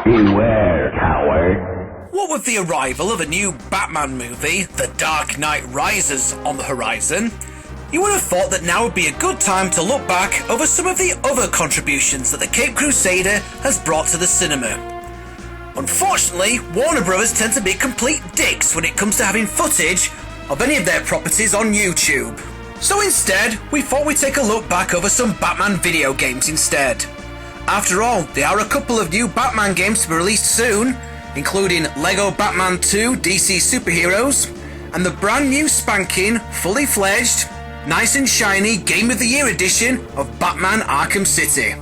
Beware, coward. What with the arrival of a new Batman movie, The Dark Knight Rises, on the horizon, you would have thought that now would be a good time to look back over some of the other contributions that the Caped Crusader has brought to the cinema. Unfortunately, Warner Bros. Tend to be complete dicks when it comes to having footage of any of their properties on YouTube. So instead, we thought we'd take a look back over some Batman video games instead. After all, there are a couple of new Batman games to be released soon, including Lego Batman 2 DC Superheroes, and the brand new spanking, fully fledged, nice and shiny Game of the Year edition of Batman Arkham City.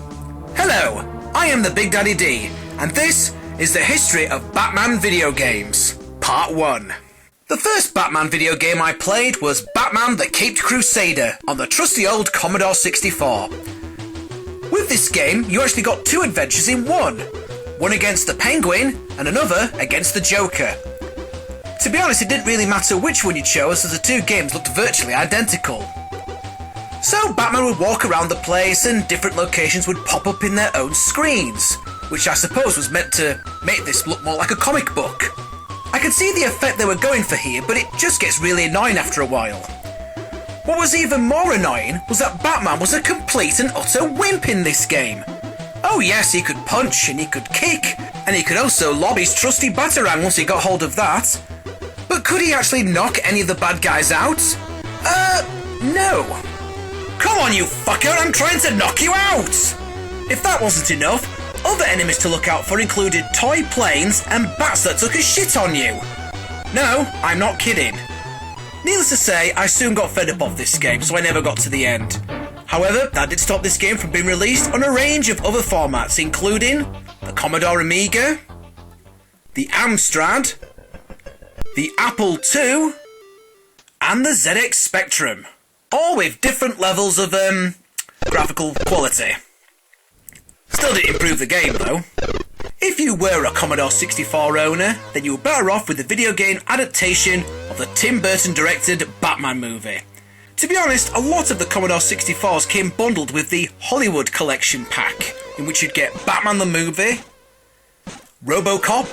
Hello, I am the Big Daddy D, and this is the history of Batman video games, Part 1. The first Batman video game I played was Batman the Caped Crusader on the trusty old Commodore 64. With this game, you actually got two adventures in one against the Penguin and another against the Joker. To be honest, it didn't really matter which one you chose as the two games looked virtually identical. So Batman would walk around the place and different locations would pop up in their own screens, which I suppose was meant to make this look more like a comic book. I could see the effect they were going for here, but it just gets really annoying after a while. What was even more annoying was that Batman was a complete and utter wimp in this game. Oh yes, he could punch and he could kick, and he could also lob his trusty batarang once he got hold of that. But could he actually knock any of the bad guys out? No. Come on you fucker, I'm trying to knock you out! If that wasn't enough, other enemies to look out for included toy planes and bats that took a shit on you. No, I'm not kidding. Needless to say, I soon got fed up of this game, so I never got to the end. However, that did stop this game from being released on a range of other formats, including the Commodore Amiga, the Amstrad, the Apple II, and the ZX Spectrum, all with different levels of, graphical quality. Still didn't improve the game, though. If you were a Commodore 64 owner, then you were better off with the video game adaptation of the Tim Burton-directed Batman movie. To be honest, a lot of the Commodore 64s came bundled with the Hollywood Collection pack, in which you'd get Batman the movie, RoboCop,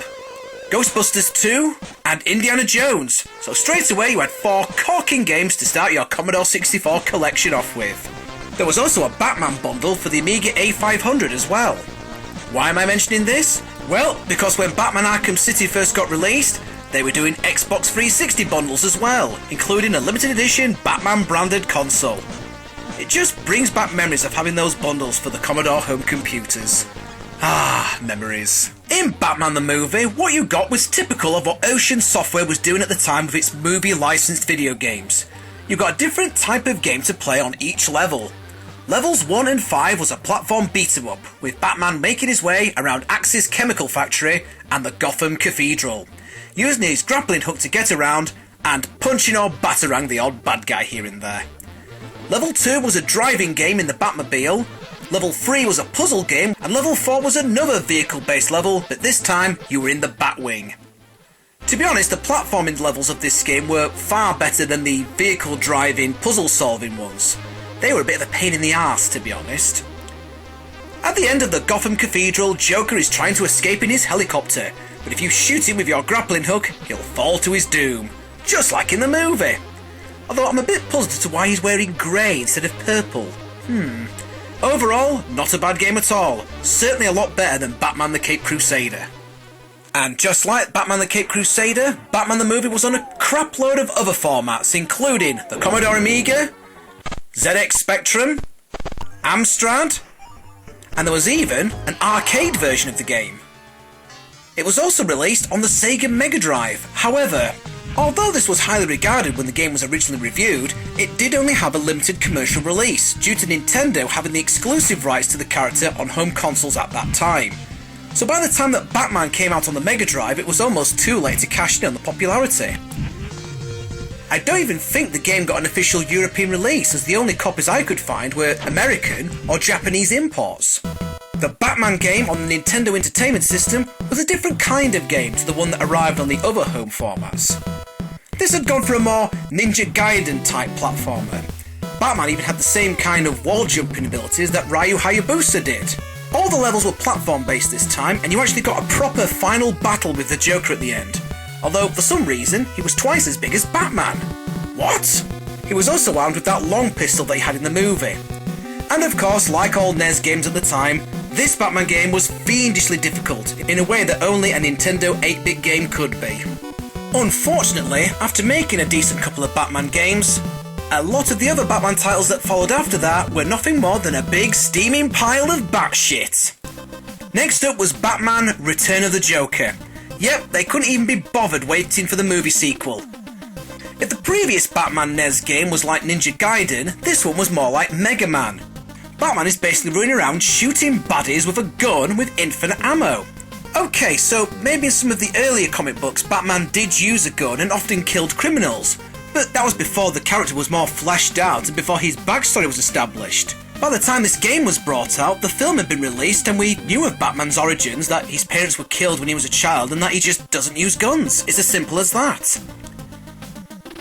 Ghostbusters 2, and Indiana Jones. So straight away you had 4 corking games to start your Commodore 64 collection off with. There was also a Batman bundle for the Amiga A500 as well. Why am I mentioning this? Well, because when Batman Arkham City first got released, they were doing Xbox 360 bundles as well, including a limited edition Batman branded console. It just brings back memories of having those bundles for the Commodore home computers. Ah, memories. In Batman the movie, what you got was typical of what Ocean Software was doing at the time with its movie licensed video games. You got a different type of game to play on each level. Levels 1 and 5 was a platform beat-em-up, with Batman making his way around Axis Chemical Factory and the Gotham Cathedral, using his grappling hook to get around and punching or batarang the odd bad guy here and there. Level 2 was a driving game in the Batmobile, Level 3 was a puzzle game, and Level 4 was another vehicle-based level, but this time you were in the Batwing. To be honest, the platforming levels of this game were far better than the vehicle-driving, puzzle-solving ones. They were a bit of a pain in the arse, to be honest. At the end of the Gotham Cathedral, Joker is trying to escape in his helicopter, but if you shoot him with your grappling hook, he'll fall to his doom, just like in the movie. Although I'm a bit puzzled as to why he's wearing grey instead of purple. Overall, not a bad game at all. Certainly a lot better than Batman the Caped Crusader. And just like Batman the Caped Crusader, Batman the movie was on a crap load of other formats, including the Commodore Amiga, ZX Spectrum, Amstrad, and there was even an arcade version of the game. It was also released on the Sega Megadrive. However, although this was highly regarded when the game was originally reviewed, it did only have a limited commercial release, due to Nintendo having the exclusive rights to the character on home consoles at that time. So by the time that Batman came out on the Mega Drive, it was almost too late to cash in on the popularity. I don't even think the game got an official European release, as the only copies I could find were American or Japanese imports. The Batman game on the Nintendo Entertainment System was a different kind of game to the one that arrived on the other home formats. This had gone for a more Ninja Gaiden type platformer. Batman even had the same kind of wall jumping abilities that Ryu Hayabusa did. All the levels were platform-based this time, and you actually got a proper final battle with the Joker at the end. Although, for some reason, he was twice as big as Batman. What? He was also armed with that long pistol that he had in the movie. And of course, like all NES games at the time, this Batman game was fiendishly difficult, in a way that only a Nintendo 8-bit game could be. Unfortunately, after making a decent couple of Batman games, a lot of the other Batman titles that followed after that were nothing more than a big steaming pile of batshit. Next up was Batman Return of the Joker. Yep, they couldn't even be bothered waiting for the movie sequel. If the previous Batman NES game was like Ninja Gaiden, this one was more like Mega Man. Batman is basically running around shooting baddies with a gun with infinite ammo. Okay, so maybe in some of the earlier comic books Batman did use a gun and often killed criminals, but that was before the character was more fleshed out and before his backstory was established. By the time this game was brought out, the film had been released and we knew of Batman's origins, that his parents were killed when he was a child and that he just doesn't use guns. It's as simple as that.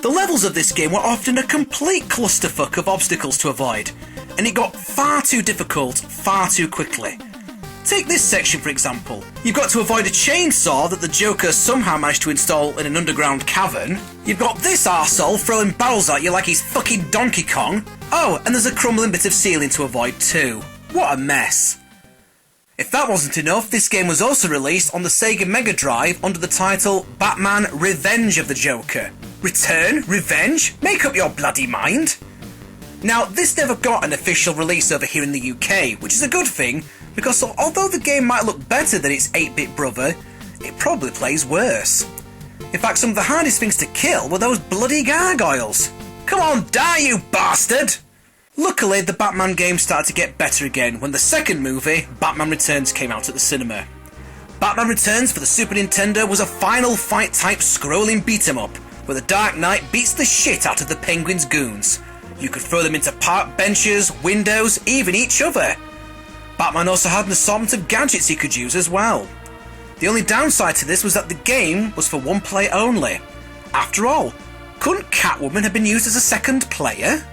The levels of this game were often a complete clusterfuck of obstacles to avoid, and it got far too difficult far too quickly. Take this section for example. You've got to avoid a chainsaw that the Joker somehow managed to install in an underground cavern. You've got this arsehole throwing barrels at you like he's fucking Donkey Kong. Oh, and there's a crumbling bit of ceiling to avoid too. What a mess. If that wasn't enough, this game was also released on the Sega Megadrive under the title Batman Revenge of the Joker. Return? Revenge? Make up your bloody mind. Now, this never got an official release over here in the UK, which is a good thing, because although the game might look better than its 8-bit brother, it probably plays worse. In fact, some of the hardest things to kill were those bloody gargoyles. Come on, die you bastard! Luckily, the Batman game started to get better again when the second movie, Batman Returns, came out at the cinema. Batman Returns for the Super Nintendo was a final fight type scrolling beat-em-up, where the Dark Knight beats the shit out of the Penguin's goons. You could throw them into park benches, windows, even each other. Batman also had an assortment of gadgets he could use as well. The only downside to this was that the game was for one player only. After all, couldn't Catwoman have been used as a second player?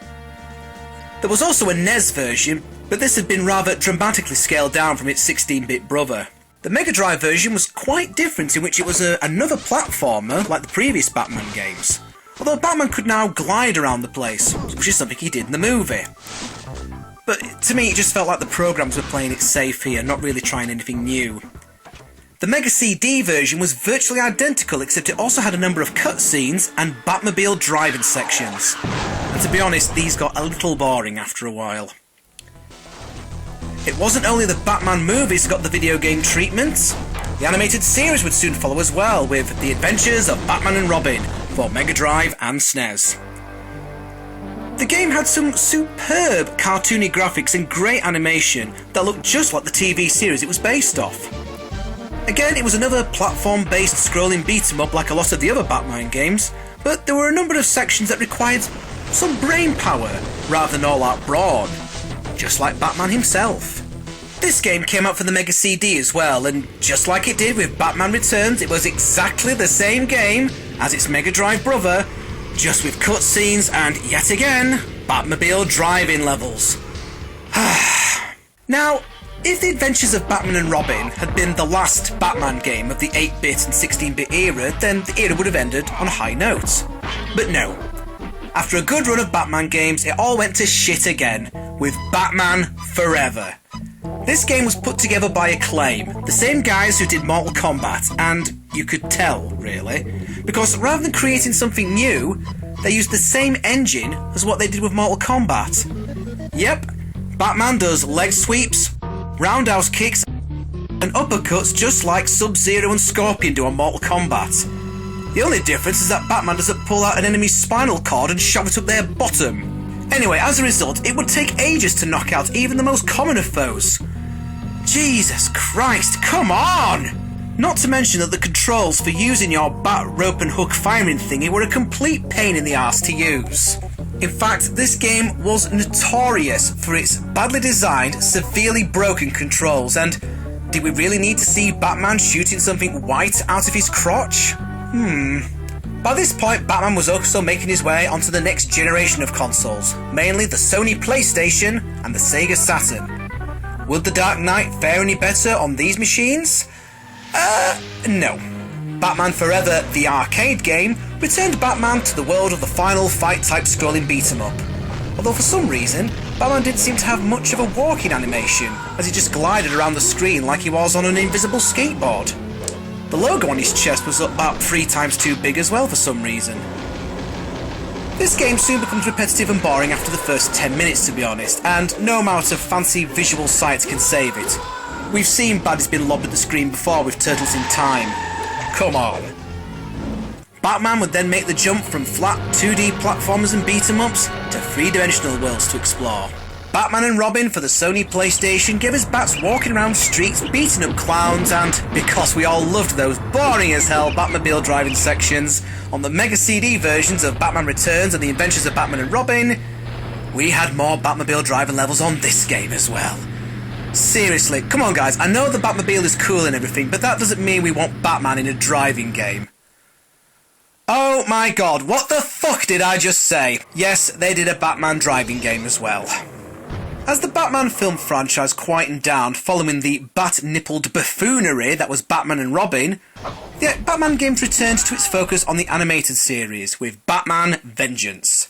There was also a NES version, but this had been rather dramatically scaled down from its 16-bit brother. The Mega Drive version was quite different, in which it was another platformer like the previous Batman games. Although Batman could now glide around the place, which is something he did in the movie. But to me it just felt like the programs were playing it safe here, not really trying anything new. The Mega CD version was virtually identical, except it also had a number of cutscenes and Batmobile driving sections. And to be honest, these got a little boring after a while. It wasn't only the Batman movies that got the video game treatment. The animated series would soon follow as well, with The Adventures of Batman and Robin for Mega Drive and SNES. The game had some superb cartoony graphics and great animation that looked just like the TV series it was based off. Again, it was another platform-based scrolling beat-em-up like a lot of the other Batman games, but there were a number of sections that required some brain power rather than all-out brawn, just like Batman himself. This game came out for the Mega CD as well, and just like it did with Batman Returns, it was exactly the same game as its Mega Drive brother, just with cutscenes and, yet again, Batmobile driving levels. Now, if The Adventures of Batman and Robin had been the last Batman game of the 8-bit and 16-bit era, then the era would have ended on a high note. But no. After a good run of Batman games, it all went to shit again, with Batman Forever. This game was put together by Acclaim, the same guys who did Mortal Kombat, and you could tell, really, because rather than creating something new, they used the same engine as what they did with Mortal Kombat. Yep, Batman does leg sweeps, roundhouse kicks, and uppercuts just like Sub-Zero and Scorpion do on Mortal Kombat. The only difference is that Batman doesn't pull out an enemy's spinal cord and shove it up their bottom. Anyway, as a result, it would take ages to knock out even the most common of foes. Jesus Christ, come on! Not to mention that the controls for using your bat, rope and hook firing thingy were a complete pain in the arse to use. In fact, this game was notorious for its badly designed, severely broken controls, and did we really need to see Batman shooting something white out of his crotch? By this point, Batman was also making his way onto the next generation of consoles, mainly the Sony PlayStation and the Sega Saturn. Would The Dark Knight fare any better on these machines? No. Batman Forever, the arcade game, returned Batman to the world of the final fight-type scrolling beat-em-up. Although for some reason, Batman didn't seem to have much of a walking animation, as he just glided around the screen like he was on an invisible skateboard. The logo on his chest was about 3 times too big as well for some reason. This game soon becomes repetitive and boring after the first 10 minutes, to be honest, and no amount of fancy visual sights can save it. We've seen baddies being lobbed at the screen before with Turtles in Time. Come on. Batman would then make the jump from flat 2D platformers and beat-em-ups to 3-dimensional worlds to explore. Batman and Robin for the Sony PlayStation gave us bats walking around streets, beating up clowns, and because we all loved those boring as hell Batmobile driving sections on the Mega CD versions of Batman Returns and the Adventures of Batman and Robin, we had more Batmobile driving levels on this game as well. Seriously, come on guys, I know the Batmobile is cool and everything, but that doesn't mean we want Batman in a driving game. Oh my god, what the fuck did I just say? Yes, they did a Batman driving game as well. As the Batman film franchise quietened down following the bat-nippled buffoonery that was Batman and Robin, the Batman games returned to its focus on the animated series with Batman Vengeance.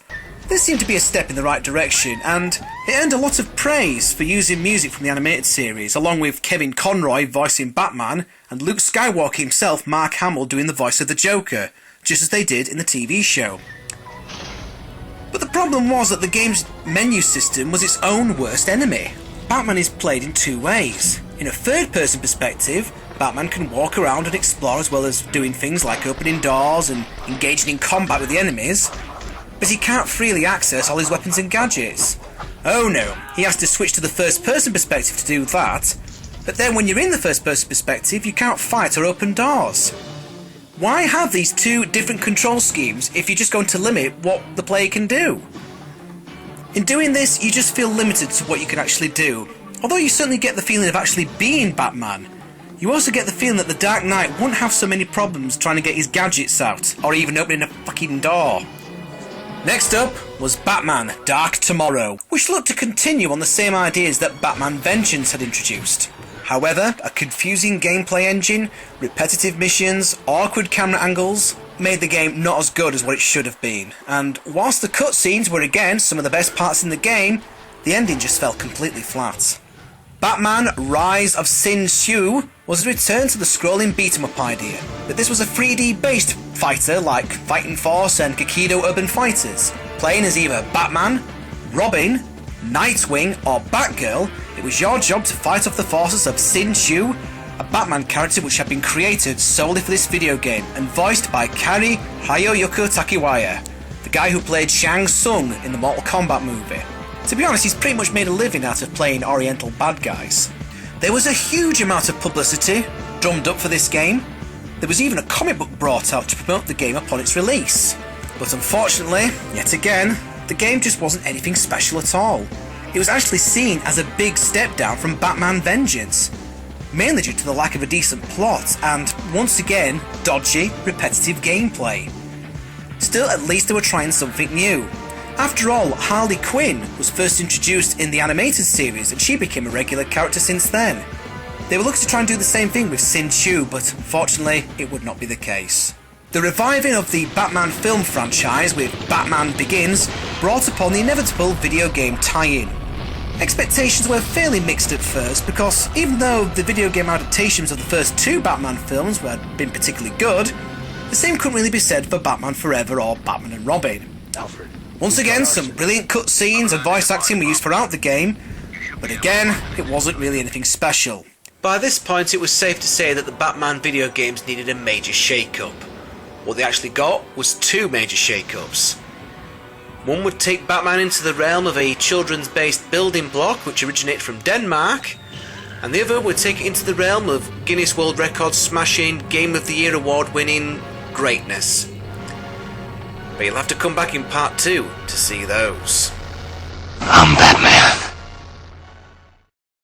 This seemed to be a step in the right direction, and it earned a lot of praise for using music from the animated series, along with Kevin Conroy voicing Batman and Luke Skywalker himself, Mark Hamill, doing the voice of the Joker, just as they did in the TV show. But the problem was that the game's menu system was its own worst enemy. Batman is played in 2 ways. In a third-person perspective, Batman can walk around and explore as well as doing things like opening doors and engaging in combat with the enemies, but he can't freely access all his weapons and gadgets. Oh no, he has to switch to the first-person perspective to do that, but then when you're in the first-person perspective, you can't fight or open doors. Why have these 2 different control schemes if you're just going to limit what the player can do? In doing this, you just feel limited to what you can actually do. Although you certainly get the feeling of actually being Batman, you also get the feeling that the Dark Knight wouldn't have so many problems trying to get his gadgets out, or even opening a fucking door. Next up was Batman Dark Tomorrow, which looked to continue on the same ideas that Batman Vengeance had introduced. However, a confusing gameplay engine, repetitive missions, awkward camera angles made the game not as good as what it should have been, and whilst the cutscenes were again some of the best parts in the game, the ending just fell completely flat. Batman Rise of Sin Tzu was a return to the scrolling beat-em-up idea, but this was a 3D based fighter like Fighting Force and Kikido Urban Fighters. Playing as either Batman, Robin, Nightwing or Batgirl, it was your job to fight off the forces of Sin Tzu, a Batman character which had been created solely for this video game and voiced by Kari Hayoyuku Takiwaya, the guy who played Shang Tsung in the Mortal Kombat movie. To be honest, he's pretty much made a living out of playing Oriental bad guys. There was a huge amount of publicity drummed up for this game. There was even a comic book brought out to promote the game upon its release. But unfortunately, yet again, the game just wasn't anything special at all. It was actually seen as a big step down from Batman Vengeance, mainly due to the lack of a decent plot and, once again, dodgy, repetitive gameplay. Still, at least they were trying something new. After all, Harley Quinn was first introduced in the animated series and she became a regular character since then. They were looking to try and do the same thing with Sin Tzu, but unfortunately it would not be the case. The reviving of the Batman film franchise with Batman Begins brought upon the inevitable video game tie-in. Expectations were fairly mixed at first because even though the video game adaptations of the first 2 Batman films had been particularly good, the same couldn't really be said for Batman Forever or Batman and Robin. Once again, some brilliant cutscenes and voice acting were used throughout the game, but again, it wasn't really anything special. By this point, it was safe to say that the Batman video games needed a major shake-up. What they actually got was 2 major shake-ups. One would take Batman into the realm of a children's-based building block which originated from Denmark, and the other would take it into the realm of Guinness World Records smashing, Game of the Year award winning greatness. But you'll have to come back in part 2 to see those.